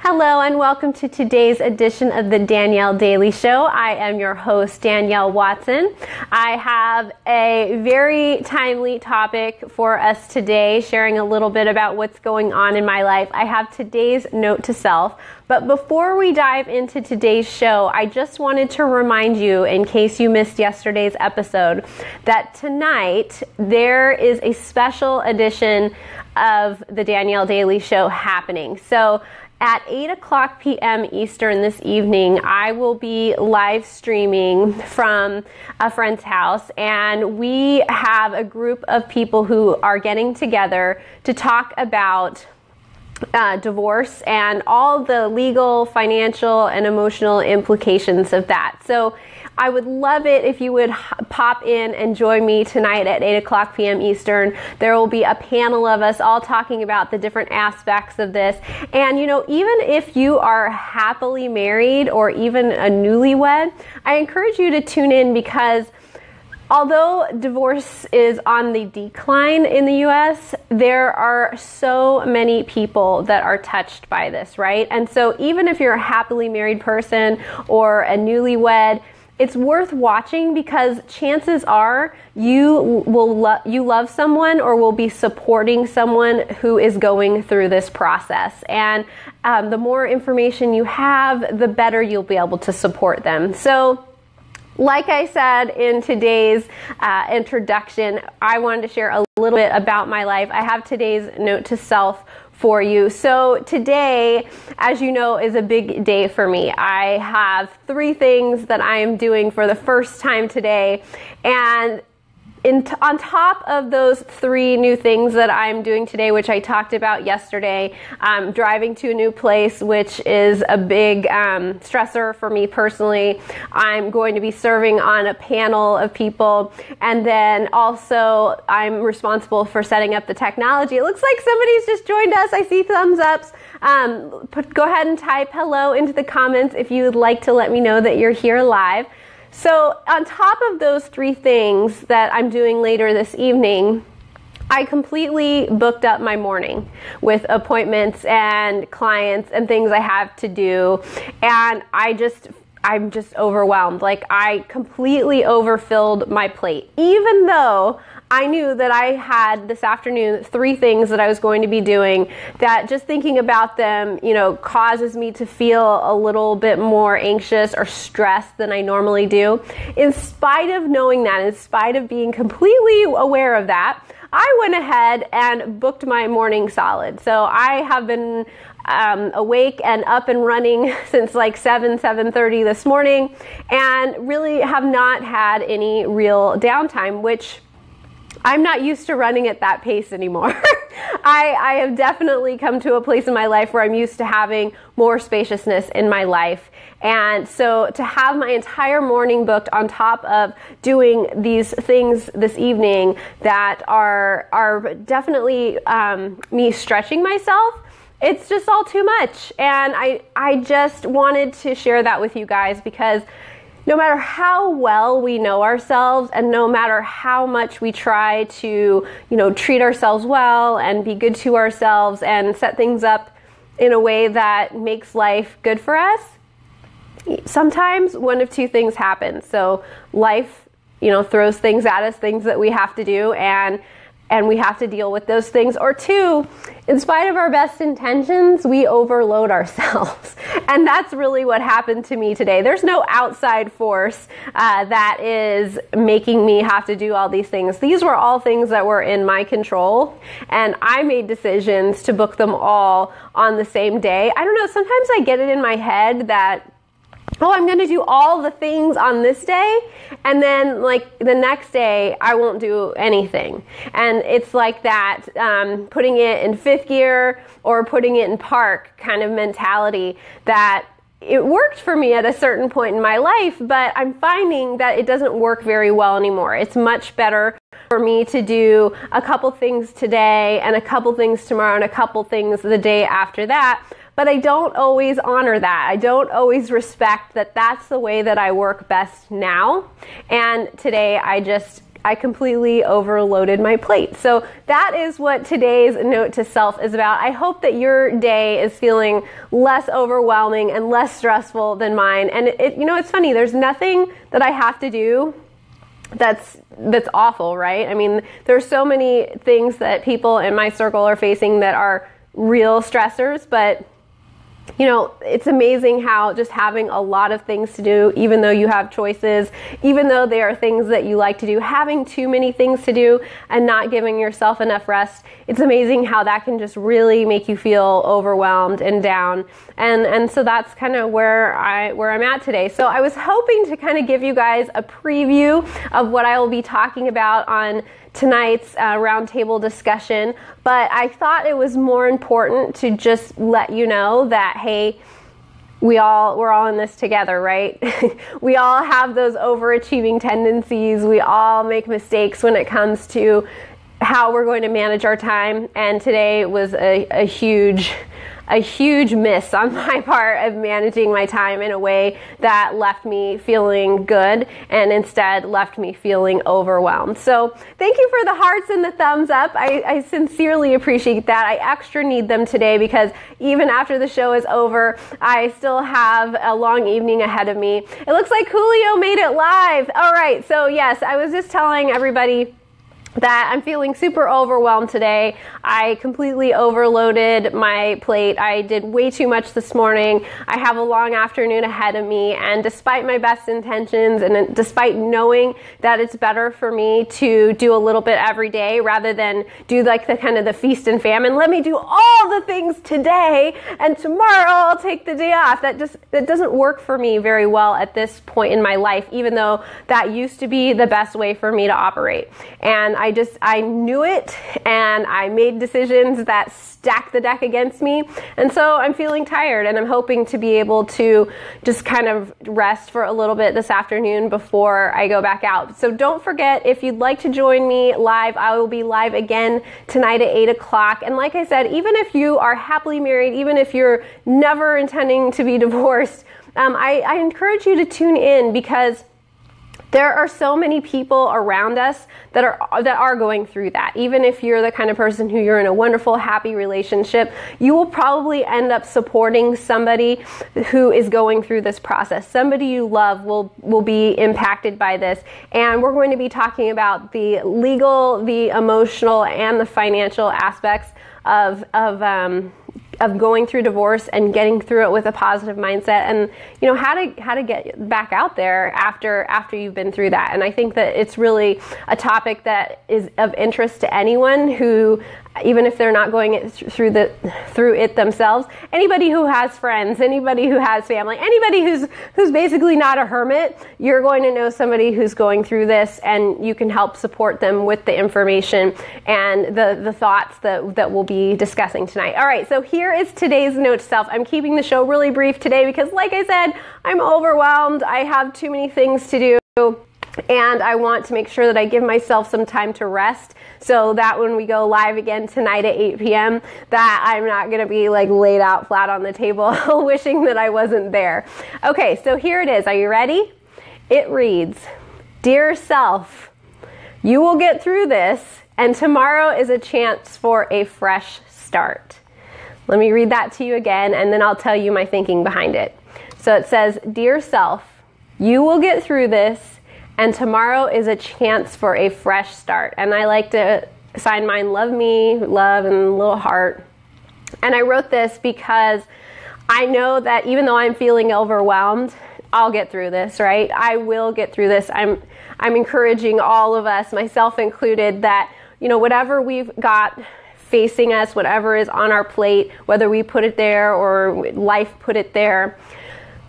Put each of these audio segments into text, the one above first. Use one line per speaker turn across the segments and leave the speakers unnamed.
Hello and welcome to today's edition of the Danielle Daily Show. I am your host, Danielle Watson. I have a very timely topic for us today, sharing a little bit about what's going on in my life. I have today's note to self. But before we dive into today's show, I just wanted to remind you, in case you missed yesterday's episode, that tonight there is a special edition of the Danielle Daily Show happening. So at 8 o'clock p.m. Eastern this evening, I will be live streaming from a friend's house, and we have a group of people who are getting together to talk about divorce and all the legal, financial, and emotional implications of that. So I would love it if you would pop in and join me tonight at 8 o'clock p.m. Eastern. There will be a panel of us all talking about the different aspects of this. And you know, even if you are happily married or even a newlywed, I encourage you to tune in, because although divorce is on the decline in the U.S., there are so many people that are touched by this, right? And so even if you're a happily married person or a newlywed, it's worth watching, because chances are you love someone or will be supporting someone who is going through this process. And the more information you have, the better you'll be able to support them. So like I said in today's introduction, I wanted to share a little bit about my life. I have today's note to self for you. So today, as you know, is a big day for me. I have 3 things that I am doing for the first time today, and on top of those 3 new things that I'm doing today, which I talked about yesterday, I'm driving to a new place, which is a big stressor for me personally. I'm going to be serving on a panel of people, and then also I'm responsible for setting up the technology. It looks like somebody's just joined us. I see thumbs ups. Go ahead and type hello into the comments if you would like to let me know that you're here live. So on top of those 3 things that I'm doing later this evening, I completely booked up my morning with appointments and clients and things I have to do. And I'm just overwhelmed. Like, I completely overfilled my plate, even though I knew that I had this afternoon 3 things that I was going to be doing, that just thinking about them, you know, causes me to feel a little bit more anxious or stressed than I normally do. In spite of knowing that, in spite of being completely aware of that, I went ahead and booked my morning solid. So I have been awake and up and running since like 7:30 this morning, and really have not had any real downtime, which I'm not used to running at that pace anymore. I have definitely come to a place in my life where I'm used to having more spaciousness in my life. And so to have my entire morning booked on top of doing these things this evening that are definitely me stretching myself, it's just all too much. And I just wanted to share that with you guys, because no matter how well we know ourselves, and no matter how much we try to, you know, treat ourselves well and be good to ourselves and set things up in a way that makes life good for us, sometimes one of 2 things happen. So life, you know, throws things at us, things that we have to do, and we have to deal with those things. Or 2, in spite of our best intentions, we overload ourselves. And that's really what happened to me today. There's no outside force that is making me have to do all these things. These were all things that were in my control, and I made decisions to book them all on the same day. I don't know, sometimes I get it in my head that, oh, I'm going to do all the things on this day, and then like the next day I won't do anything. And it's like that putting it in 5th gear or putting it in park kind of mentality, that it worked for me at a certain point in my life, but I'm finding that it doesn't work very well anymore. It's much better for me to do a couple things today and a couple things tomorrow and a couple things the day after that. But I don't always honor that. I don't always respect that that's the way that I work best now. And today I just I completely overloaded my plate. So that is what today's note to self is about. I hope that your day is feeling less overwhelming and less stressful than mine. And it's funny, there's nothing that I have to do that's awful, right? I mean, there's so many things that people in my circle are facing that are real stressors, but it's amazing how just having a lot of things to do, even though you have choices, even though they are things that you like to do, having too many things to do and not giving yourself enough rest, it's amazing how that can just really make you feel overwhelmed and down. And so that's kind of where I'm at today. So I was hoping to kind of give you guys a preview of what I will be talking about on tonight's roundtable discussion, but I thought it was more important to just let you know that, hey, we're all in this together, right? We all have those overachieving tendencies. We all make mistakes when it comes to how we're going to manage our time, and today was a huge miss on my part of managing my time in a way that left me feeling good and instead left me feeling overwhelmed. So thank you for the hearts and the thumbs up. I sincerely appreciate that. I extra need them today because even after the show is over, I still have a long evening ahead of me. It looks like Julio made it live. All right, so yes, I was just telling everybody that I'm feeling super overwhelmed today. I completely overloaded my plate. I did way too much this morning. I have a long afternoon ahead of me, and despite my best intentions and despite knowing that it's better for me to do a little bit every day rather than do like the kind of the feast and famine, let me do all the things today and tomorrow I'll take the day off. That doesn't work for me very well at this point in my life, even though that used to be the best way for me to operate. And I knew it, and I made decisions that stacked the deck against me, and so I'm feeling tired, and I'm hoping to be able to just kind of rest for a little bit this afternoon before I go back out. So don't forget, if you'd like to join me live, I will be live again tonight at 8 o'clock, and like I said, even if you are happily married, even if you're never intending to be divorced, I encourage you to tune in, because there are so many people around us that are going through that. Even if you're the kind of person who you're in a wonderful, happy relationship, you will probably end up supporting somebody who is going through this process. Somebody you love will be impacted by this. And we're going to be talking about the legal, the emotional, and the financial aspects of going through divorce and getting through it with a positive mindset, and how to get back out there after you've been through that. And I think that it's really a topic that is of interest to anyone who, even if they're not going through it themselves, anybody who has friends, anybody who has family, anybody who's basically not a hermit, you're going to know somebody who's going through this, and you can help support them with the information and the thoughts that we'll be discussing tonight. All right, so here is today's note to self. I'm keeping the show really brief today because, like I said, I'm overwhelmed. I have too many things to do, and I want to make sure that I give myself some time to rest, so that when we go live again tonight at 8 p.m., that I'm not going to be like laid out flat on the table wishing that I wasn't there. Okay, so here it is. Are you ready? It reads, "Dear self, you will get through this, and tomorrow is a chance for a fresh start." Let me read that to you again, and then I'll tell you my thinking behind it. So it says, "Dear self, you will get through this, and tomorrow is a chance for a fresh start." And I like to sign mine, love me, love, and a little heart. And I wrote this because I know that even though I'm feeling overwhelmed, I'll get through this, right? I will get through this. I'm encouraging all of us, myself included, that, whatever we've got facing us, whatever is on our plate, whether we put it there or life put it there,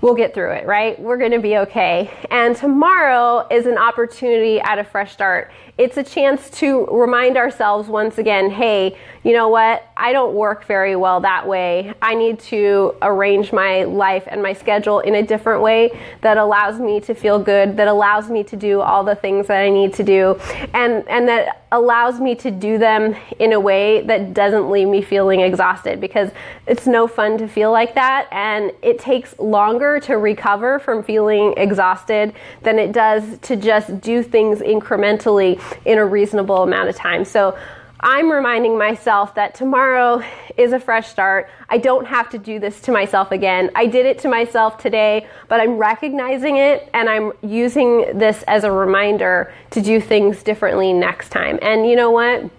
we'll get through it, right? We're going to be okay. And tomorrow is an opportunity at a fresh start. It's a chance to remind ourselves once again, hey, you know what? I don't work very well that way. I need to arrange my life and my schedule in a different way that allows me to feel good, that allows me to do all the things that I need to do, and that allows me to do them in a way that doesn't leave me feeling exhausted, because it's no fun to feel like that, and it takes longer to recover from feeling exhausted than it does to just do things incrementally in a reasonable amount of time. So I'm reminding myself that tomorrow is a fresh start. I don't have to do this to myself again. I did it to myself today, but I'm recognizing it, and I'm using this as a reminder to do things differently next time. And you know what?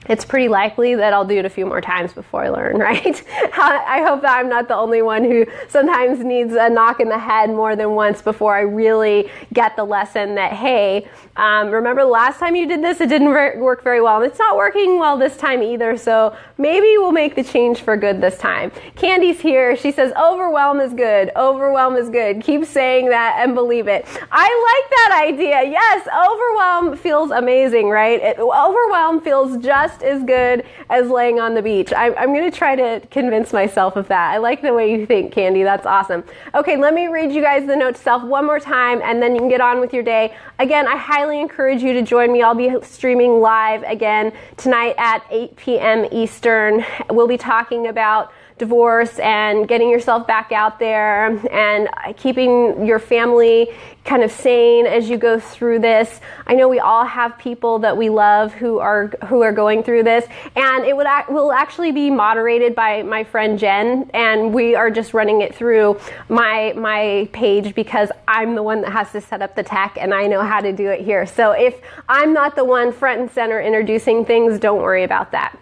It's pretty likely that I'll do it a few more times before I learn, right? I hope that I'm not the only one who sometimes needs a knock in the head more than once before I really get the lesson that, hey, remember the last time you did this, it didn't work very well, and it's not working well this time either, so maybe we'll make the change for good this time. Candy's here. She says, overwhelm is good. Overwhelm is good. Keep saying that and believe it. I like that idea. Yes, overwhelm feels amazing, right? Overwhelm feels just as good as laying on the beach. I'm going to try to convince myself of that. I like the way you think, Candy. That's awesome. Okay, let me read you guys the note to self one more time, and then you can get on with your day. Again, I highly encourage you to join me. I'll be streaming live again tonight at 8 p.m. Eastern. We'll be talking about divorce and getting yourself back out there and keeping your family kind of sane as you go through this. I know we all have people that we love who are going through this, and it will actually be moderated by my friend Jen, and we are just running it through my page because I'm the one that has to set up the tech and I know how to do it here. So if I'm not the one front and center introducing things, don't worry about that.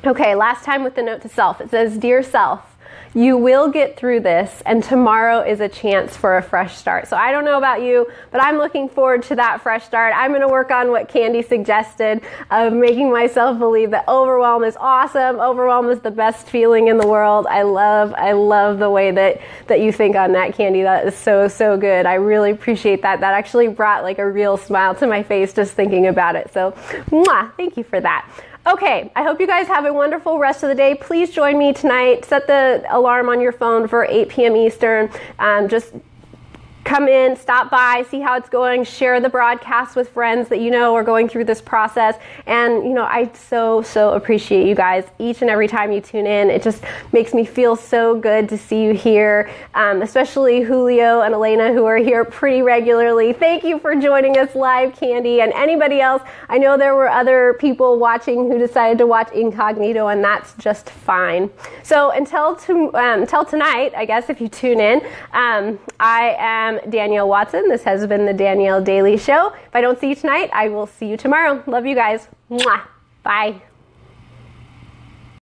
Okay, last time with the note to self. It says, Dear self, you will get through this, and tomorrow is a chance for a fresh start. So I don't know about you, but I'm looking forward to that fresh start. I'm going to work on what Candy suggested of making myself believe that overwhelm is awesome. Overwhelm is the best feeling in the world. I love the way that you think on that, Candy. That is so good. I really appreciate that. That actually brought like a real smile to my face just thinking about it. So, mwah, thank you for that. Okay, I hope you guys have a wonderful rest of the day. Please join me tonight. Set the alarm on your phone for 8 p.m. Eastern. Just come in, stop by, see how it's going, share the broadcast with friends that you know are going through this process. And, you know, I so appreciate you guys each and every time you tune in. It just makes me feel so good to see you here, especially Julio and Elena, who are here pretty regularly. Thank you for joining us live, Candy, and anybody else. I know there were other people watching who decided to watch incognito, and that's just fine. So until tonight, I guess, if you tune in, I am Danielle Watson. This has been the Danielle Daily Show. If I don't see you tonight, I will see you tomorrow. Love you guys. Mwah. Bye.